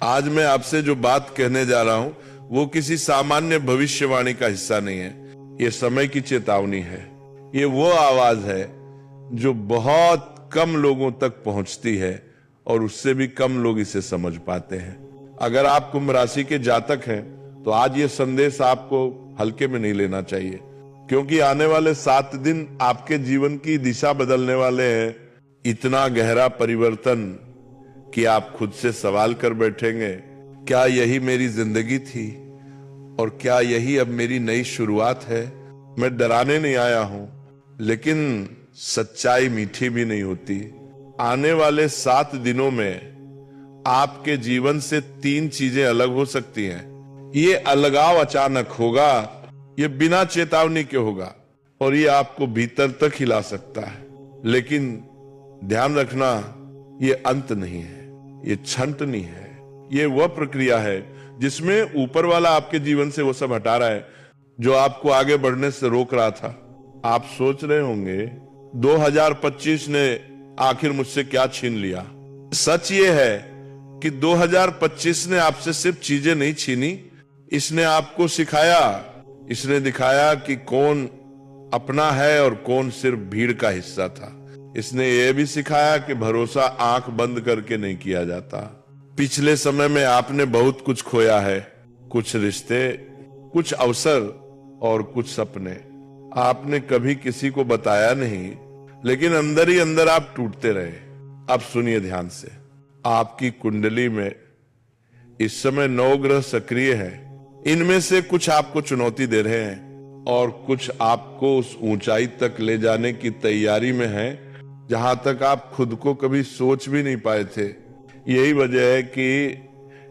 आज मैं आपसे जो बात कहने जा रहा हूं वो किसी सामान्य भविष्यवाणी का हिस्सा नहीं है। ये समय की चेतावनी है। ये वो आवाज है जो बहुत कम लोगों तक पहुंचती है और उससे भी कम लोग इसे समझ पाते हैं। अगर आप कुंभ राशि के जातक हैं तो आज ये संदेश आपको हल्के में नहीं लेना चाहिए, क्योंकि आने वाले 7 दिन आपके जीवन की दिशा बदलने वाले हैं। इतना गहरा परिवर्तन कि आप खुद से सवाल कर बैठेंगे, क्या यही मेरी जिंदगी थी और क्या यही अब मेरी नई शुरुआत है? मैं डराने नहीं आया हूं, लेकिन सच्चाई मीठी भी नहीं होती। आने वाले 7 दिनों में आपके जीवन से 3 चीजें अलग हो सकती हैं। ये अलगाव अचानक होगा, ये बिना चेतावनी के होगा और ये आपको भीतर तक हिला सकता है। लेकिन ध्यान रखना, ये अंत नहीं है, ये छंट नहीं है। ये वह प्रक्रिया है जिसमें ऊपर वाला आपके जीवन से वो सब हटा रहा है जो आपको आगे बढ़ने से रोक रहा था। आप सोच रहे होंगे 2025 ने आखिर मुझसे क्या छीन लिया। सच ये है कि 2025 ने आपसे सिर्फ चीजें नहीं छीनी, इसने आपको सिखाया, इसने दिखाया कि कौन अपना है और कौन सिर्फ भीड़ का हिस्सा था। इसने यह भी सिखाया कि भरोसा आंख बंद करके नहीं किया जाता। पिछले समय में आपने बहुत कुछ खोया है, कुछ रिश्ते, कुछ अवसर और कुछ सपने। आपने कभी किसी को बताया नहीं, लेकिन अंदर ही अंदर आप टूटते रहे। अब सुनिए ध्यान से, आपकी कुंडली में इस समय 9 ग्रह सक्रिय हैं। इनमें से कुछ आपको चुनौती दे रहे हैं और कुछ आपको उस ऊंचाई तक ले जाने की तैयारी में है जहां तक आप खुद को कभी सोच भी नहीं पाए थे। यही वजह है कि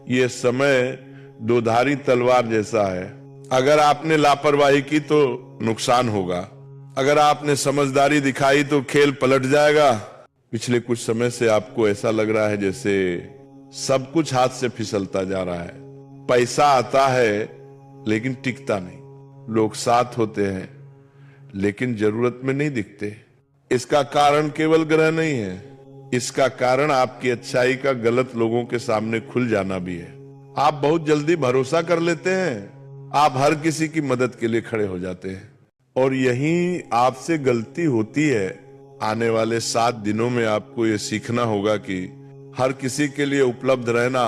यह समय दोधारी तलवार जैसा है। अगर आपने लापरवाही की तो नुकसान होगा, अगर आपने समझदारी दिखाई तो खेल पलट जाएगा। पिछले कुछ समय से आपको ऐसा लग रहा है जैसे सब कुछ हाथ से फिसलता जा रहा है। पैसा आता है लेकिन टिकता नहीं। लोग साथ होते हैं लेकिन जरूरत में नहीं दिखते। इसका कारण केवल ग्रह नहीं है, इसका कारण आपकी अच्छाई का गलत लोगों के सामने खुल जाना भी है। आप बहुत जल्दी भरोसा कर लेते हैं, आप हर किसी की मदद के लिए खड़े हो जाते हैं और यही आपसे गलती होती है। आने वाले 7 दिनों में आपको यह सीखना होगा कि हर किसी के लिए उपलब्ध रहना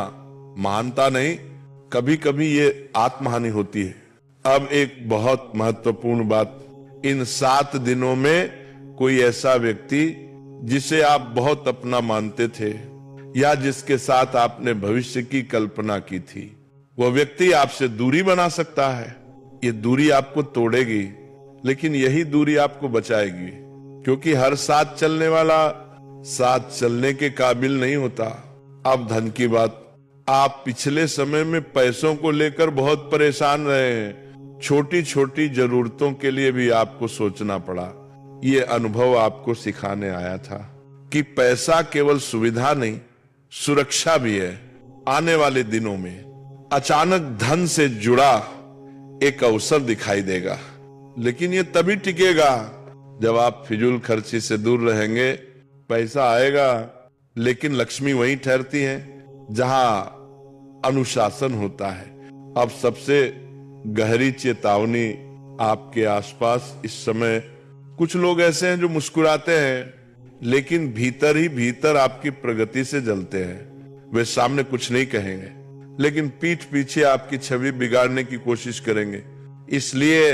महानता नहीं, कभी कभी ये आत्महानि होती है। अब एक बहुत महत्वपूर्ण बात, इन 7 दिनों में कोई ऐसा व्यक्ति जिसे आप बहुत अपना मानते थे या जिसके साथ आपने भविष्य की कल्पना की थी, वह व्यक्ति आपसे दूरी बना सकता है। ये दूरी आपको तोड़ेगी, लेकिन यही दूरी आपको बचाएगी, क्योंकि हर साथ चलने वाला साथ चलने के काबिल नहीं होता। अब धन की बात, आप पिछले समय में पैसों को लेकर बहुत परेशान रहे हैं। छोटी छोटी जरूरतों के लिए भी आपको सोचना पड़ा। ये अनुभव आपको सिखाने आया था कि पैसा केवल सुविधा नहीं, सुरक्षा भी है। आने वाले दिनों में अचानक धन से जुड़ा एक अवसर दिखाई देगा, लेकिन ये तभी टिकेगा जब आप फिजूल खर्ची से दूर रहेंगे। पैसा आएगा, लेकिन लक्ष्मी वहीं ठहरती है जहां अनुशासन होता है। अब सबसे गहरी चेतावनी आपके आसपास इस समय कुछ लोग ऐसे हैं जो मुस्कुराते हैं लेकिन भीतर ही भीतर आपकी प्रगति से जलते हैं। वे सामने कुछ नहीं कहेंगे, लेकिन पीठ पीछे आपकी छवि बिगाड़ने की कोशिश करेंगे। इसलिए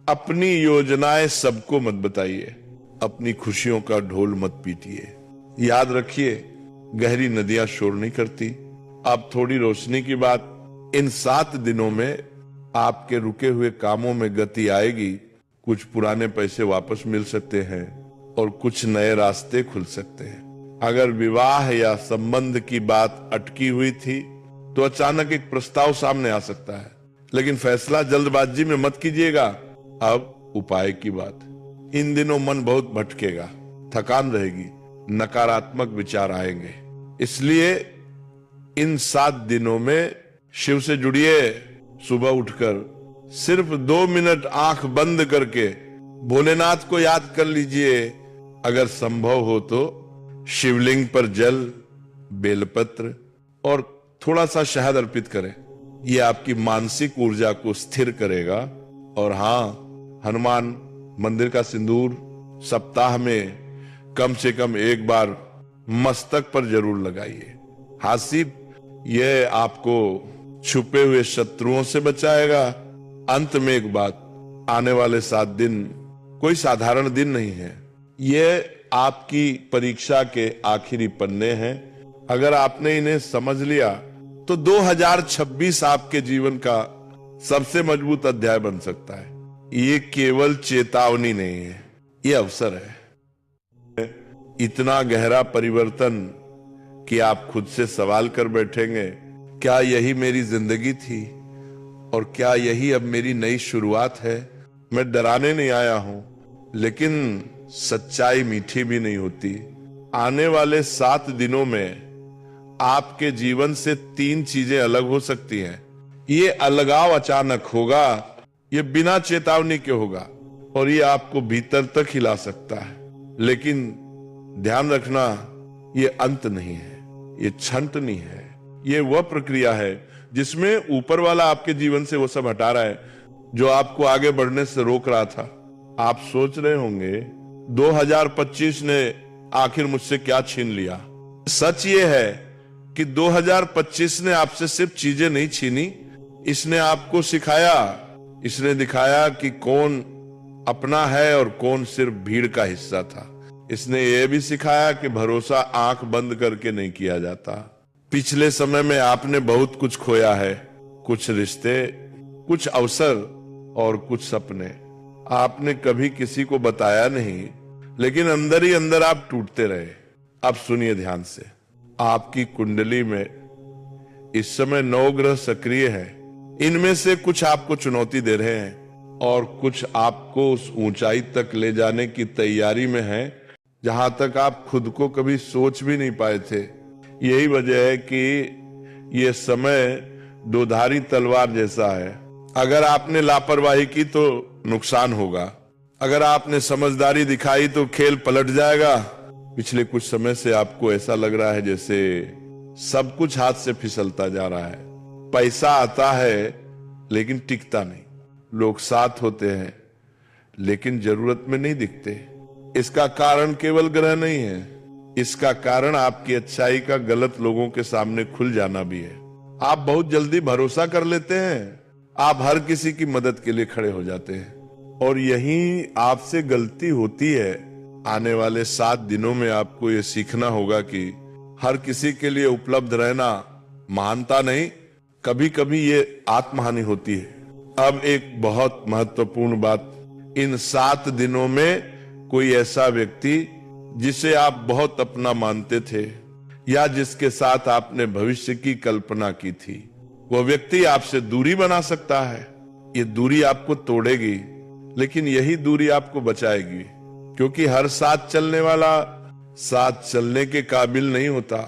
अपनी योजनाएं सबको मत बताइए, अपनी खुशियों का ढोल मत पीटिए। याद रखिए, गहरी नदियां शोर नहीं करती। अब थोड़ी रोशनी की बात, इन 7 दिनों में आपके रुके हुए कामों में गति आएगी। कुछ पुराने पैसे वापस मिल सकते हैं और कुछ नए रास्ते खुल सकते हैं। अगर विवाह या संबंध की बात अटकी हुई थी तो अचानक एक प्रस्ताव सामने आ सकता है, लेकिन फैसला जल्दबाजी में मत कीजिएगा। अब उपाय की बात, इन दिनों मन बहुत भटकेगा, थकान रहेगी, नकारात्मक विचार आएंगे। इसलिए इन 7 दिनों में शिव से जुड़िए। सुबह उठकर सिर्फ 2 मिनट आंख बंद करके भोलेनाथ को याद कर लीजिए। अगर संभव हो तो शिवलिंग पर जल, बेलपत्र और थोड़ा सा शहद अर्पित करें। ये आपकी मानसिक ऊर्जा को स्थिर करेगा। और हाँ, हनुमान मंदिर का सिंदूर सप्ताह में कम से कम एक बार मस्तक पर जरूर लगाइए। हासिब यह आपको छुपे हुए शत्रुओं से बचाएगा। अंत में एक बात, आने वाले 7 दिन कोई साधारण दिन नहीं है। ये आपकी परीक्षा के आखिरी पन्ने हैं। अगर आपने इन्हें समझ लिया तो 2026 आपके जीवन का सबसे मजबूत अध्याय बन सकता है। ये केवल चेतावनी नहीं है, ये अवसर है। इतना गहरा परिवर्तन कि आप खुद से सवाल कर बैठेंगे, क्या यही मेरी जिंदगी थी और क्या यही अब मेरी नई शुरुआत है? मैं डराने नहीं आया हूं, लेकिन सच्चाई मीठी भी नहीं होती। आने वाले 7 दिनों में आपके जीवन से 3 चीजें अलग हो सकती हैं। ये अलगाव अचानक होगा, ये बिना चेतावनी के होगा और ये आपको भीतर तक हिला सकता है। लेकिन ध्यान रखना, ये अंत नहीं है, ये छंटनी है। ये वह प्रक्रिया है जिसमें ऊपर वाला आपके जीवन से वो सब हटा रहा है जो आपको आगे बढ़ने से रोक रहा था। आप सोच रहे होंगे 2025 ने आखिर मुझसे क्या छीन लिया। सच ये है कि 2025 ने आपसे सिर्फ चीजें नहीं छीनी, इसने आपको सिखाया, इसने दिखाया कि कौन अपना है और कौन सिर्फ भीड़ का हिस्सा था। इसने यह भी सिखाया कि भरोसा आंख बंद करके नहीं किया जाता। पिछले समय में आपने बहुत कुछ खोया है, कुछ रिश्ते, कुछ अवसर और कुछ सपने। आपने कभी किसी को बताया नहीं, लेकिन अंदर ही अंदर आप टूटते रहे। अब सुनिए ध्यान से, आपकी कुंडली में इस समय 9 ग्रह सक्रिय हैं। इनमें से कुछ आपको चुनौती दे रहे हैं और कुछ आपको उस ऊंचाई तक ले जाने की तैयारी में है जहां तक आप खुद को कभी सोच भी नहीं पाए थे। यही वजह है कि यह समय दोधारी तलवार जैसा है। अगर आपने लापरवाही की तो नुकसान होगा, अगर आपने समझदारी दिखाई तो खेल पलट जाएगा। पिछले कुछ समय से आपको ऐसा लग रहा है जैसे सब कुछ हाथ से फिसलता जा रहा है। पैसा आता है लेकिन टिकता नहीं, लोग साथ होते हैं लेकिन जरूरत में नहीं दिखते। इसका कारण केवल ग्रह नहीं है, इसका कारण आपकी अच्छाई का गलत लोगों के सामने खुल जाना भी है। आप बहुत जल्दी भरोसा कर लेते हैं, आप हर किसी की मदद के लिए खड़े हो जाते हैं और यही आपसे गलती होती है। आने वाले 7 दिनों में आपको यह सीखना होगा कि हर किसी के लिए उपलब्ध रहना महानता नहीं, कभी कभी ये आत्महानि होती है। अब एक बहुत महत्वपूर्ण बात, इन 7 दिनों में कोई ऐसा व्यक्ति जिसे आप बहुत अपना मानते थे या जिसके साथ आपने भविष्य की कल्पना की थी, वह व्यक्ति आपसे दूरी बना सकता है। ये दूरी आपको तोड़ेगी, लेकिन यही दूरी आपको बचाएगी, क्योंकि हर साथ चलने वाला साथ चलने के काबिल नहीं होता।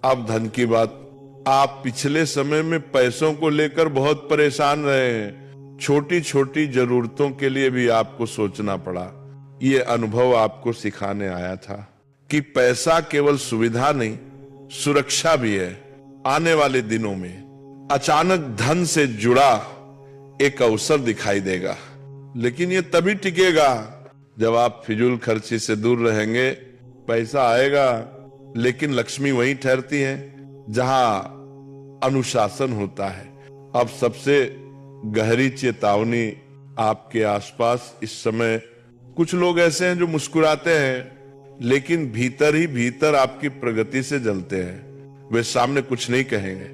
अब धन की बात, आप पिछले समय में पैसों को लेकर बहुत परेशान रहे हैं। छोटी छोटी जरूरतों के लिए भी आपको सोचना पड़ा। ये अनुभव आपको सिखाने आया था कि पैसा केवल सुविधा नहीं, सुरक्षा भी है। आने वाले दिनों में अचानक धन से जुड़ा एक अवसर दिखाई देगा, लेकिन ये तभी टिकेगा जब आप फिजूल खर्ची से दूर रहेंगे। पैसा आएगा, लेकिन लक्ष्मी वहीं ठहरती है जहां अनुशासन होता है। अब सबसे गहरी चेतावनी, आपके आसपास इस समय कुछ लोग ऐसे हैं जो मुस्कुराते हैं लेकिन भीतर ही भीतर आपकी प्रगति से जलते हैं। वे सामने कुछ नहीं कहेंगे,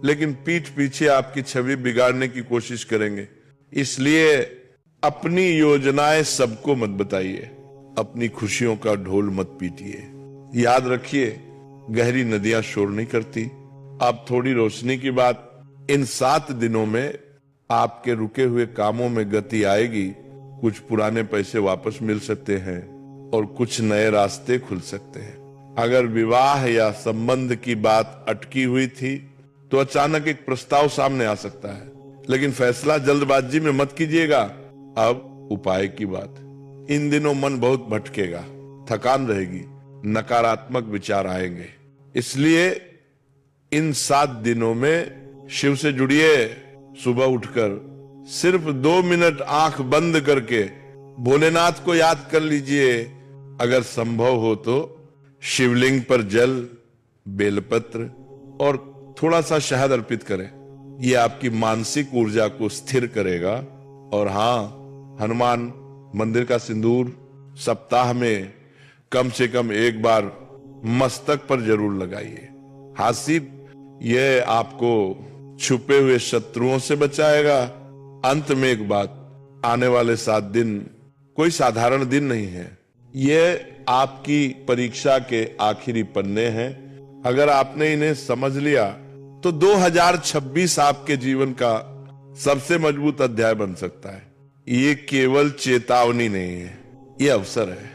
लेकिन पीठ पीछे आपकी छवि बिगाड़ने की कोशिश करेंगे। इसलिए अपनी योजनाएं सबको मत बताइए, अपनी खुशियों का ढोल मत पीटिए। याद रखिए, गहरी नदियां शोर नहीं करती। अब थोड़ी रोशनी की बात, इन 7 दिनों में आपके रुके हुए कामों में गति आएगी। कुछ पुराने पैसे वापस मिल सकते हैं और कुछ नए रास्ते खुल सकते हैं। अगर विवाह या संबंध की बात अटकी हुई थी तो अचानक एक प्रस्ताव सामने आ सकता है, लेकिन फैसला जल्दबाजी में मत कीजिएगा। अब उपाय की बात, इन दिनों मन बहुत भटकेगा, थकान रहेगी, नकारात्मक विचार आएंगे। इसलिए इन 7 दिनों में शिव से जुड़िए। सुबह उठकर सिर्फ 2 मिनट आंख बंद करके भोलेनाथ को याद कर लीजिए। अगर संभव हो तो शिवलिंग पर जल, बेलपत्र और थोड़ा सा शहद अर्पित करें। यह आपकी मानसिक ऊर्जा को स्थिर करेगा। और हां, हनुमान मंदिर का सिंदूर सप्ताह में कम से कम एक बार मस्तक पर जरूर लगाइए। हासिल यह आपको छुपे हुए शत्रुओं से बचाएगा। अंत में एक बात, आने वाले 7 दिन कोई साधारण दिन नहीं है। यह आपकी परीक्षा के आखिरी पन्ने हैं। अगर आपने इन्हें समझ लिया तो 2026 आपके जीवन का सबसे मजबूत अध्याय बन सकता है। ये केवल चेतावनी नहीं है, ये अवसर है।